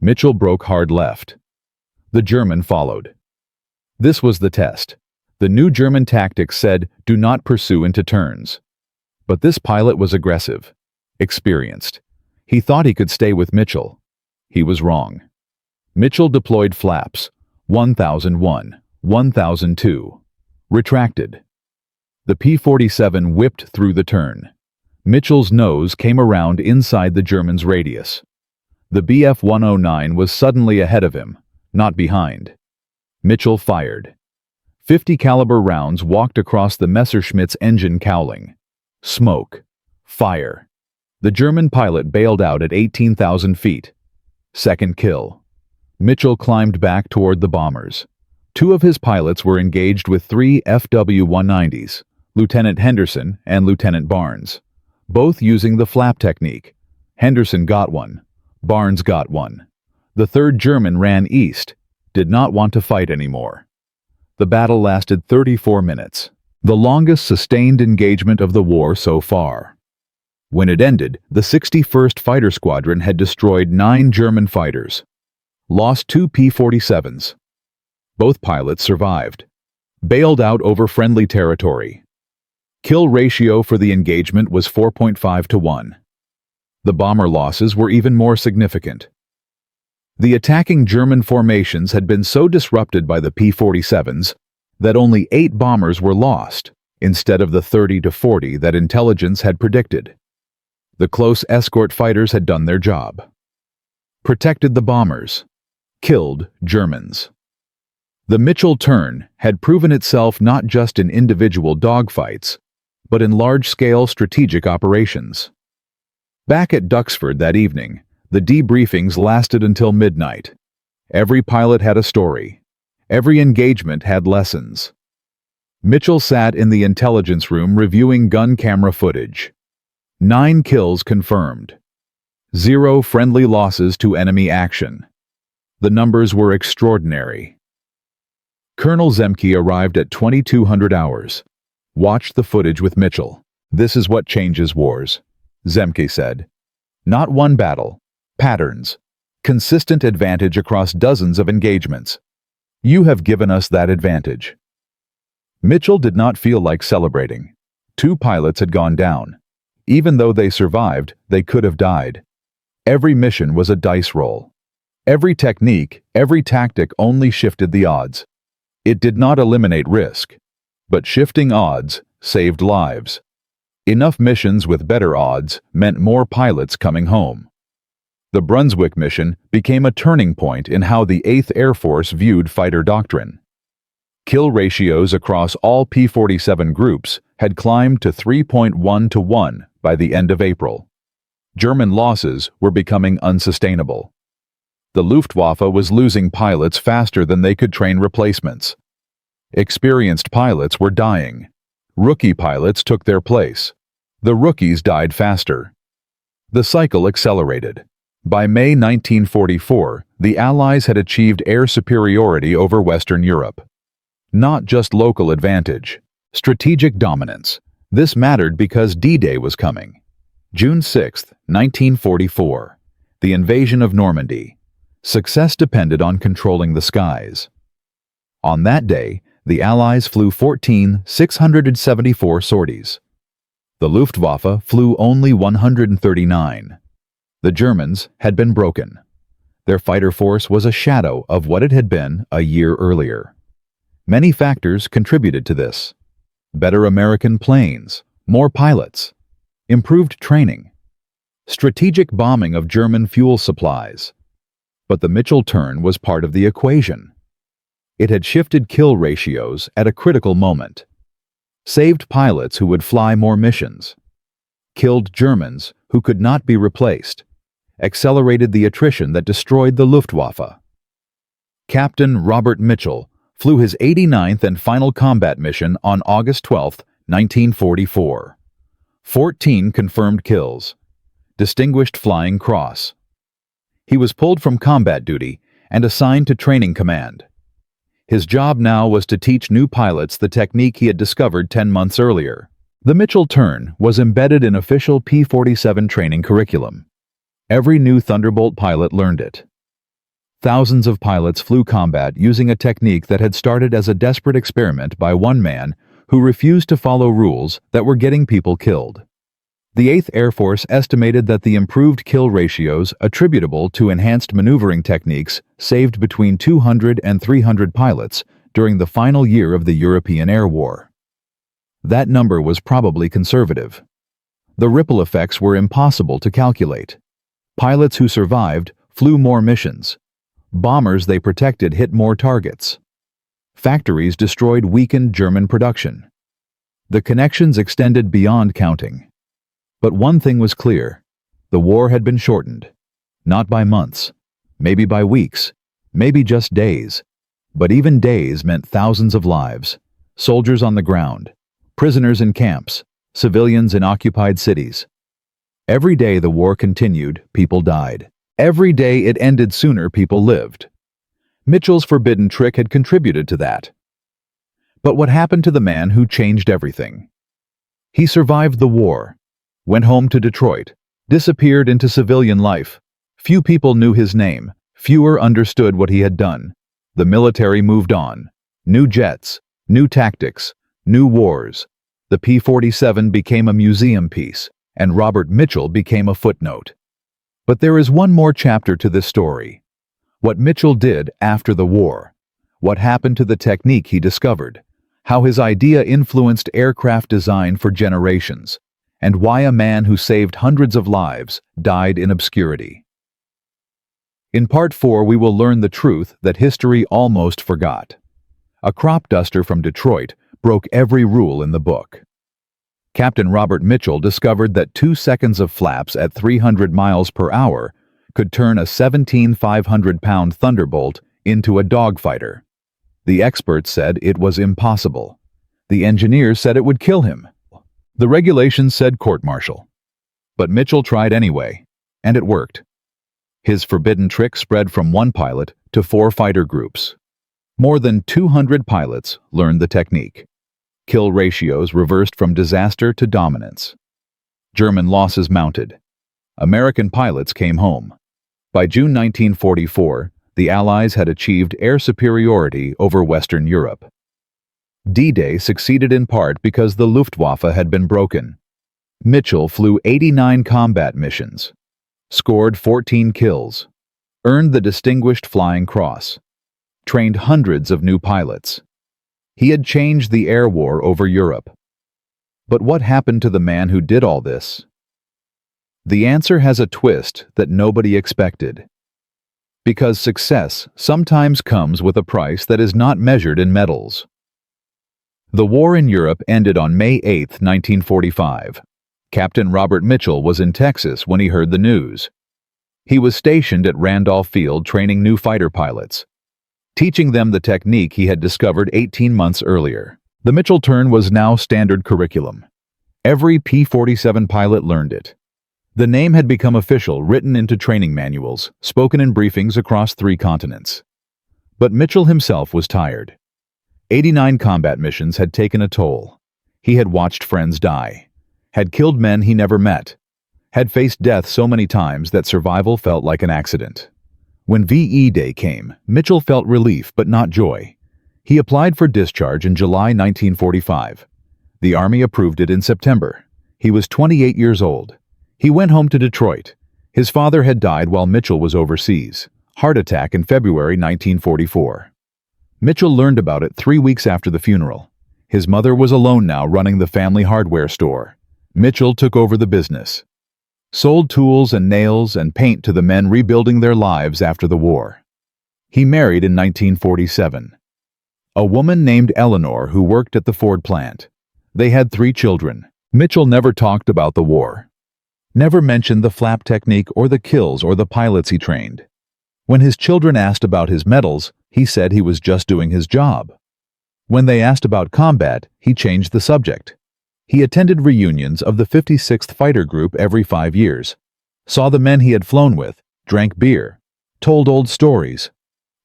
Mitchell broke hard left. The German followed. This was the test. The new German tactics said, do not pursue into turns. But this pilot was aggressive, experienced. He thought he could stay with Mitchell. He was wrong. Mitchell deployed flaps, 1001, 1002. Retracted. The P-47 whipped through the turn. Mitchell's nose came around inside the German's radius. The Bf-109 was suddenly ahead of him, not behind. Mitchell fired. 50 caliber rounds walked across the Messerschmitt's engine cowling. Smoke. Fire. The German pilot bailed out at 18,000 feet. Second kill. Mitchell climbed back toward the bombers. Two of his pilots were engaged with three FW-190s, Lieutenant Henderson and Lieutenant Barnes, both using the flap technique. Henderson got one. Barnes got one. The third German ran east, did not want to fight anymore. The battle lasted 34 minutes, the longest sustained engagement of the war so far. When it ended, the 61st Fighter Squadron had destroyed 9 German fighters, lost 2 P-47s. Both pilots survived, bailed out over friendly territory. Kill ratio for the engagement was 4.5 to 1. The bomber losses were even more significant. The attacking German formations had been so disrupted by the P-47s that only 8 bombers were lost, instead of the 30 to 40 that intelligence had predicted. The close escort fighters had done their job. Protected the bombers. Killed Germans. The Mitchell turn had proven itself not just in individual dogfights, but in large-scale strategic operations. Back at Duxford that evening, the debriefings lasted until midnight. Every pilot had a story. Every engagement had lessons. Mitchell sat in the intelligence room reviewing gun camera footage. 9 kills confirmed. 0 friendly losses to enemy action. The numbers were extraordinary. Colonel Zemke arrived at 2200 hours. Watched the footage with Mitchell. This is what changes wars, Zemke said. Not one battle. Patterns. Consistent advantage across dozens of engagements. You have given us that advantage. Mitchell did not feel like celebrating. 2 pilots had gone down. Even though they survived, they could have died. Every mission was a dice roll. Every technique, every tactic only shifted the odds. It did not eliminate risk, but shifting odds saved lives. Enough missions with better odds meant more pilots coming home. The Brunswick mission became a turning point in how the 8th Air Force viewed fighter doctrine. Kill ratios across all P-47 groups had climbed to 3.1 to 1 by the end of April. German losses were becoming unsustainable. The Luftwaffe was losing pilots faster than they could train replacements. Experienced pilots were dying. Rookie pilots took their place. The rookies died faster. The cycle accelerated. By May 1944, the Allies had achieved air superiority over Western Europe. Not just local advantage, strategic dominance. This mattered because D-Day was coming. June 6, 1944. The invasion of Normandy. Success depended on controlling the skies. On that day, the Allies flew 14 674 sorties. The Luftwaffe flew only 139. The Germans had been broken. Their fighter force was a shadow of what it had been a year earlier. Many factors contributed to this. Better American planes, more pilots, improved training, strategic bombing of German fuel supplies. But the Mitchell turn was part of the equation. It had shifted kill ratios at a critical moment, saved pilots who would fly more missions, killed Germans who could not be replaced, accelerated the attrition that destroyed the Luftwaffe. Captain Robert Mitchell flew his 89th and final combat mission on August 12, 1944. 14 confirmed kills. Distinguished Flying Cross. He was pulled from combat duty and assigned to training command. His job now was to teach new pilots the technique he had discovered 10 months earlier. The Mitchell turn was embedded in official P-47 training curriculum. Every new Thunderbolt pilot learned it. Thousands of pilots flew combat using a technique that had started as a desperate experiment by one man who refused to follow rules that were getting people killed. The 8th Air Force estimated that the improved kill ratios attributable to enhanced maneuvering techniques saved between 200 and 300 pilots during the final year of the European Air War. That number was probably conservative. The ripple effects were impossible to calculate. Pilots who survived flew more missions. Bombers they protected hit more targets. Factories destroyed weakened German production. The connections extended beyond counting. But one thing was clear. The war had been shortened. Not by months, maybe by weeks, maybe just days. But even days meant thousands of lives. Soldiers on the ground, prisoners in camps, civilians in occupied cities. Every day the war continued, people died. Every day it ended sooner, people lived. Mitchell's forbidden trick had contributed to that. But what happened to the man who changed everything? He survived the war, went home to Detroit, disappeared into civilian life. Few people knew his name, fewer understood what he had done. The military moved on. New jets, new tactics, new wars. The P-47 became a museum piece, and Robert Mitchell became a footnote. But there is one more chapter to this story. What Mitchell did after the war. What happened to the technique he discovered. How his idea influenced aircraft design for generations. And why a man who saved hundreds of lives died in obscurity. In Part 4 we will learn the truth that history almost forgot. A crop duster from Detroit broke every rule in the book. Captain Robert Mitchell discovered that 2 seconds of flaps at 300 miles per hour could turn a 17,500-pound Thunderbolt into a dogfighter. The experts said it was impossible. The engineers said it would kill him. The regulations said court-martial. But Mitchell tried anyway, and it worked. His forbidden trick spread from one pilot to 4 fighter groups. More than 200 pilots learned the technique. Kill ratios reversed from disaster to dominance. German losses mounted. American pilots came home. By June 1944, the Allies had achieved air superiority over Western Europe. D-Day succeeded in part because the Luftwaffe had been broken. Mitchell flew 89 combat missions, scored 14 kills, earned the Distinguished Flying Cross, trained hundreds of new pilots. He had changed the air war over Europe. But what happened to the man who did all this? The answer has a twist that nobody expected. Because success sometimes comes with a price that is not measured in medals. The war in Europe ended on May 8, 1945. Captain Robert Mitchell was in Texas when he heard the news. He was stationed at Randolph Field training new fighter pilots, teaching them the technique he had discovered 18 months earlier. The Mitchell turn was now standard curriculum. Every P-47 pilot learned it. The name had become official, written into training manuals, spoken in briefings across 3 continents. But Mitchell himself was tired. 89 combat missions had taken a toll. He had watched friends die, had killed men he never met, had faced death so many times that survival felt like an accident. When VE Day came, Mitchell felt relief but not joy. He applied for discharge in July 1945. The Army approved it in September. He was 28 years old. He went home to Detroit. His father had died while Mitchell was overseas. Heart attack in February 1944. Mitchell learned about it 3 weeks after the funeral. His mother was alone now, running the family hardware store. Mitchell took over the business. Sold tools and nails and paint to the men rebuilding their lives after the war. He married in 1947. A woman named Eleanor who worked at the Ford plant. They had 3 children. Mitchell never talked about the war. Never mentioned the flap technique or the kills or the pilots he trained. When his children asked about his medals, he said he was just doing his job. When they asked about combat, he changed the subject. He attended reunions of the 56th Fighter Group every 5 years, saw the men he had flown with, drank beer, told old stories.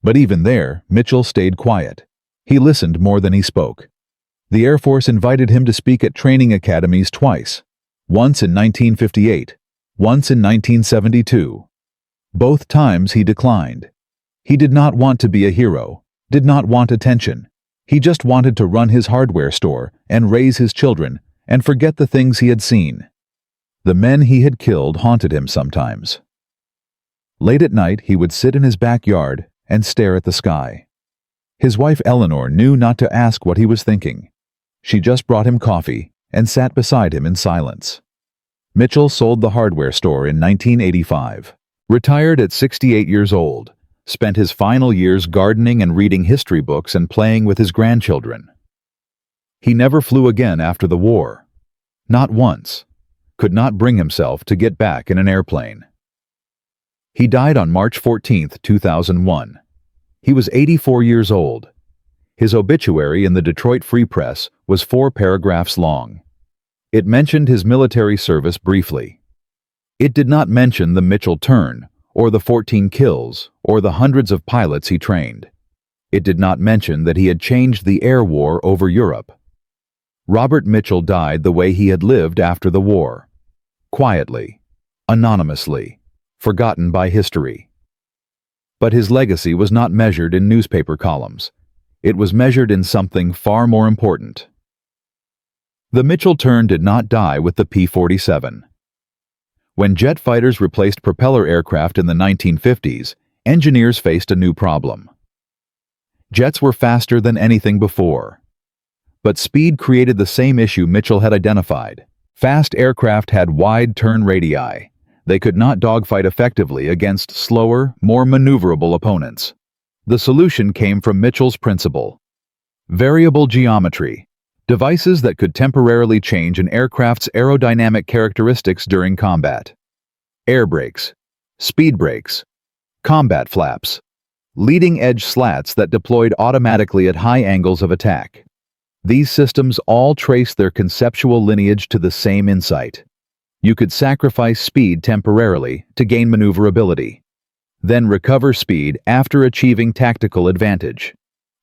But even there, Mitchell stayed quiet. He listened more than he spoke. The Air Force invited him to speak at training academies twice, once in 1958, once in 1972. Both times he declined. He did not want to be a hero, did not want attention. He just wanted to run his hardware store and raise his children and forget the things he had seen. The men he had killed haunted him sometimes. Late at night, he would sit in his backyard and stare at the sky. His wife Eleanor knew not to ask what he was thinking. She just brought him coffee and sat beside him in silence. Mitchell sold the hardware store in 1985, retired at 68 years old, spent his final years gardening and reading history books and playing with his grandchildren. He never flew again after the war. Not once. Could not bring himself to get back in an airplane. He died on March 14, 2001. He was 84 years old. His obituary in the Detroit Free Press was 4 paragraphs long. It mentioned his military service briefly. It did not mention the Mitchell turn, or the 14 kills, or the hundreds of pilots he trained. It did not mention that he had changed the air war over Europe. Robert Mitchell died the way he had lived after the war. Quietly, anonymously, forgotten by history. But his legacy was not measured in newspaper columns. It was measured in something far more important. The Mitchell turn did not die with the P-47. When jet fighters replaced propeller aircraft in the 1950s, engineers faced a new problem. Jets were faster than anything before. But speed created the same issue Mitchell had identified. Fast aircraft had wide turn radii. They could not dogfight effectively against slower, more maneuverable opponents. The solution came from Mitchell's principle: variable geometry. Devices that could temporarily change an aircraft's aerodynamic characteristics during combat. Air brakes, speed brakes, combat flaps, leading-edge slats that deployed automatically at high angles of attack. These systems all trace their conceptual lineage to the same insight. You could sacrifice speed temporarily to gain maneuverability, then recover speed after achieving tactical advantage.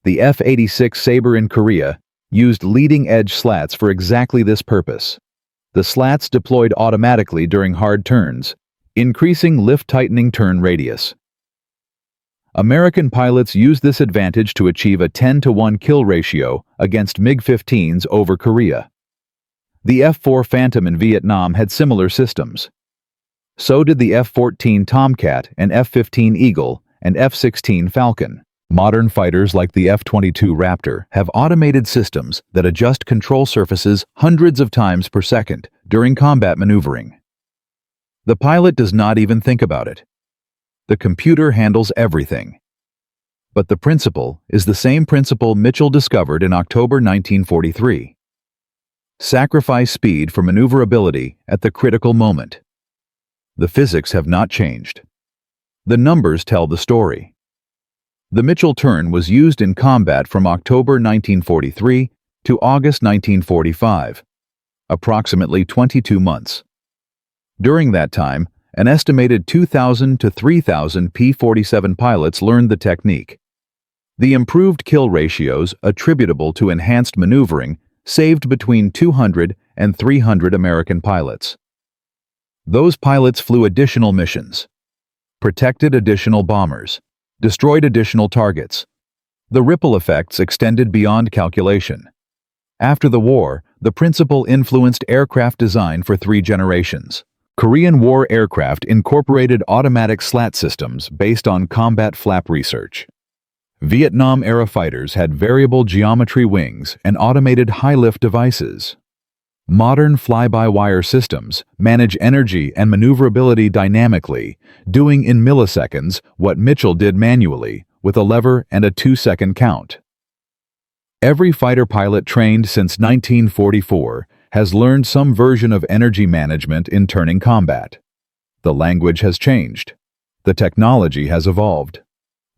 The F-86 Sabre in Korea used leading-edge slats for exactly this purpose. The slats deployed automatically during hard turns, increasing lift-tightening turn radius. American pilots used this advantage to achieve a 10-to-1 kill ratio against MiG-15s over Korea. The F-4 Phantom in Vietnam had similar systems. So did the F-14 Tomcat and F-15 Eagle and F-16 Falcon. Modern fighters like the F-22 Raptor have automated systems that adjust control surfaces hundreds of times per second during combat maneuvering. The pilot does not even think about it. The computer handles everything. But the principle is the same principle Mitchell discovered in October 1943. Sacrifice speed for maneuverability at the critical moment. The physics have not changed. The numbers tell the story. The Mitchell turn was used in combat from October 1943 to August 1945, approximately 22 months. During that time, an estimated 2,000 to 3,000 P-47 pilots learned the technique. The improved kill ratios attributable to enhanced maneuvering saved between 200 and 300 American pilots. Those pilots flew additional missions, protected additional bombers, destroyed additional targets. The ripple effects extended beyond calculation. After the war, the principle influenced aircraft design for 3 generations. Korean War aircraft incorporated automatic slat systems based on combat flap research. Vietnam-era fighters had variable geometry wings and automated high-lift devices. Modern fly-by-wire systems manage energy and maneuverability dynamically, doing in milliseconds what Mitchell did manually with a lever and a 2-second count. Every fighter pilot trained since 1944 has learned some version of energy management in turning combat. The language has changed. The technology has evolved.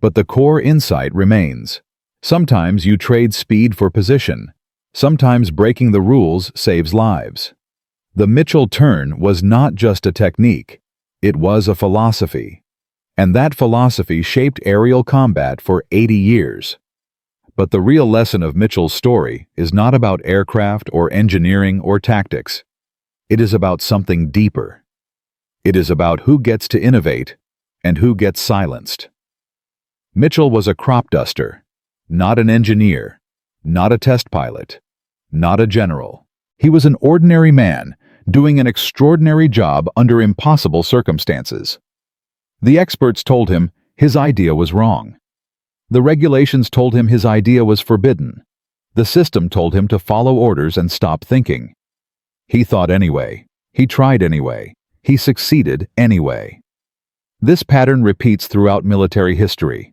But the core insight remains. Sometimes you trade speed for position. Sometimes breaking the rules saves lives. The Mitchell turn was not just a technique. It was a philosophy. And that philosophy shaped aerial combat for 80 years. But the real lesson of Mitchell's story is not about aircraft or engineering or tactics. It is about something deeper. It is about who gets to innovate and who gets silenced. Mitchell was a crop duster, not an engineer, not a test pilot, not a general. He was an ordinary man doing an extraordinary job under impossible circumstances. The experts told him his idea was wrong. The regulations told him his idea was forbidden. The system told him to follow orders and stop thinking. He thought anyway. He tried anyway. He succeeded anyway. This pattern repeats throughout military history.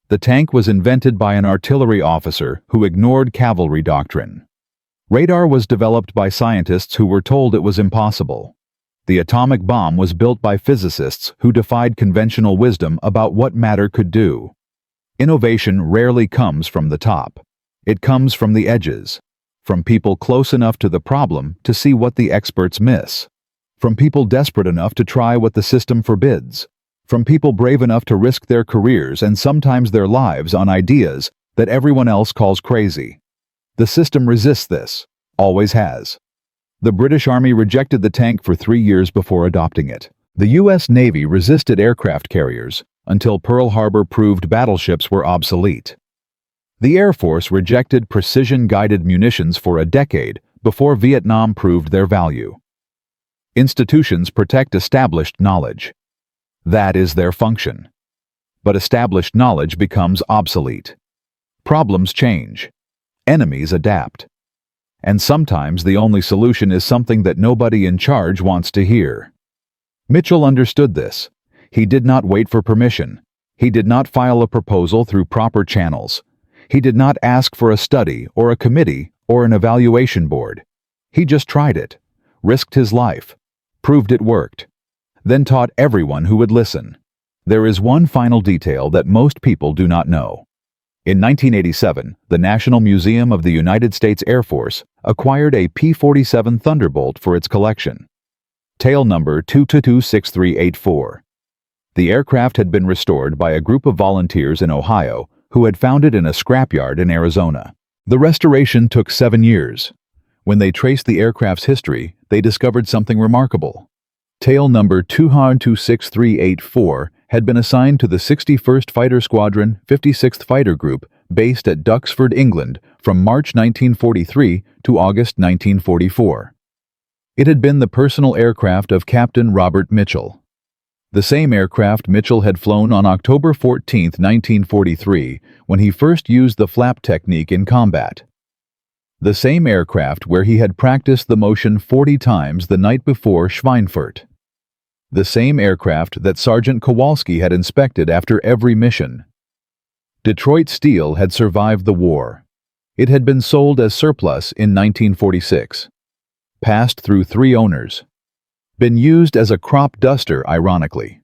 The tank was invented by an artillery officer who ignored cavalry doctrine. Radar was developed by scientists who were told it was impossible. The atomic bomb was built by physicists who defied conventional wisdom about what matter could do. Innovation rarely comes from the top. It comes from the edges, from people close enough to the problem to see what the experts miss, from people desperate enough to try what the system forbids, from people brave enough to risk their careers and sometimes their lives on ideas that everyone else calls crazy. The system resists this, always has. The British Army rejected the tank for 3 years before adopting it. The U.S. Navy resisted aircraft carriers until Pearl Harbor proved battleships were obsolete. The Air Force rejected precision-guided munitions for a decade before Vietnam proved their value. Institutions protect established knowledge. That is their function. But established knowledge becomes obsolete. Problems change. Enemies adapt. And sometimes the only solution is something that nobody in charge wants to hear. Mitchell understood this. He did not wait for permission. He did not file a proposal through proper channels. He did not ask for a study or a committee or an evaluation board. He just tried it, risked his life, proved it worked, then taught everyone who would listen. There is one final detail that most people do not know. In 1987, the National Museum of the United States Air Force acquired a P-47 Thunderbolt for its collection. Tail number 2226384. The aircraft had been restored by a group of volunteers in Ohio who had found it in a scrapyard in Arizona. The restoration took 7 years. When they traced the aircraft's history, they discovered something remarkable. Tail number 2226384 had been assigned to the 61st Fighter Squadron, 56th Fighter Group, based at Duxford, England, from March 1943 to August 1944. It had been the personal aircraft of Captain Robert Mitchell. The same aircraft Mitchell had flown on October 14, 1943, when he first used the flap technique in combat. The same aircraft where he had practiced the motion 40 times the night before Schweinfurt. The same aircraft that Sergeant Kowalski had inspected after every mission. Detroit steel had survived the war. It had been sold as surplus in 1946. Passed through 3 owners. Been used as a crop duster, ironically.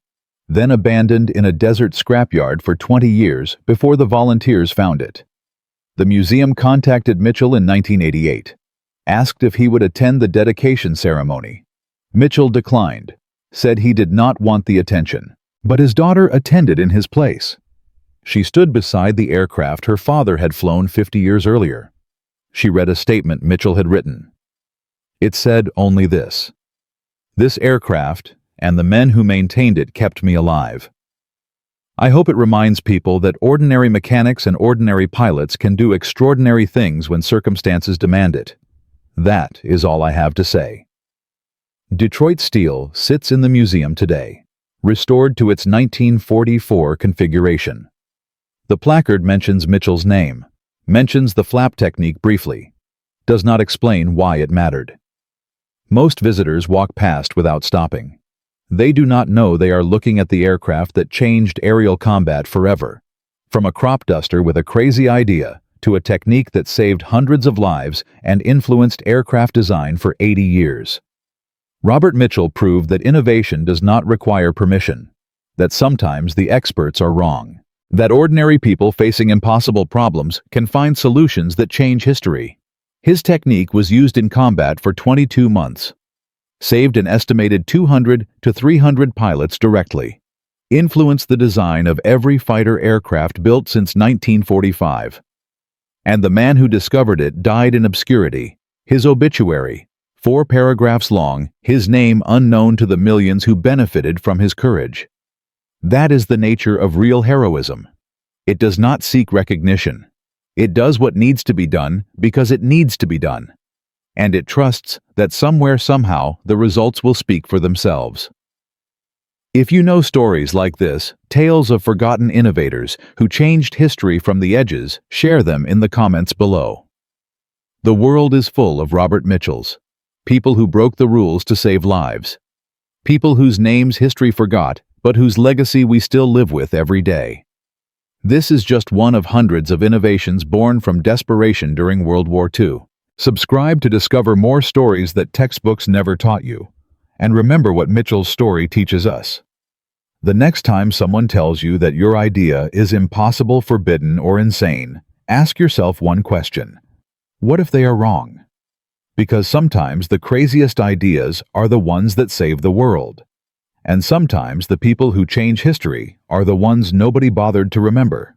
Then abandoned in a desert scrapyard for 20 years before the volunteers found it. The museum contacted Mitchell in 1988. Asked if he would attend the dedication ceremony. Mitchell declined. Said he did not want the attention. But his daughter attended in his place. She stood beside the aircraft her father had flown 50 years earlier. She read a statement Mitchell had written. It said only this: "This aircraft and the men who maintained it kept me alive." I hope it reminds people that ordinary mechanics and ordinary pilots can do extraordinary things when circumstances demand it. That is all I have to say. Detroit steel sits in the museum today, restored to its 1944 configuration. The placard mentions Mitchell's name, mentions the flap technique briefly, does not explain why it mattered. Most visitors walk past without stopping. They do not know they are looking at the aircraft that changed aerial combat forever, from a crop duster with a crazy idea to a technique that saved hundreds of lives and influenced aircraft design for 80 years. Robert Mitchell proved that innovation does not require permission, that sometimes the experts are wrong, that ordinary people facing impossible problems can find solutions that change history. His technique was used in combat for 22 months, saved an estimated 200 to 300 pilots directly, influenced the design of every fighter aircraft built since 1945. And the man who discovered it died in obscurity, his obituary, 4 paragraphs long, his name unknown to the millions who benefited from his courage. That is the nature of real heroism. It does not seek recognition. It does what needs to be done because it needs to be done. And it trusts that somewhere, somehow, the results will speak for themselves. If you know stories like this, tales of forgotten innovators who changed history from the edges, share them in the comments below. The world is full of Robert Mitchells, people who broke the rules to save lives, people whose names history forgot, but whose legacy we still live with every day. This is just one of hundreds of innovations born from desperation during World War II. Subscribe to discover more stories that textbooks never taught you. And remember what Mitchell's story teaches us. The next time someone tells you that your idea is impossible, forbidden, or insane, ask yourself one question. What if they are wrong? Because sometimes the craziest ideas are the ones that save the world. And sometimes the people who change history are the ones nobody bothered to remember.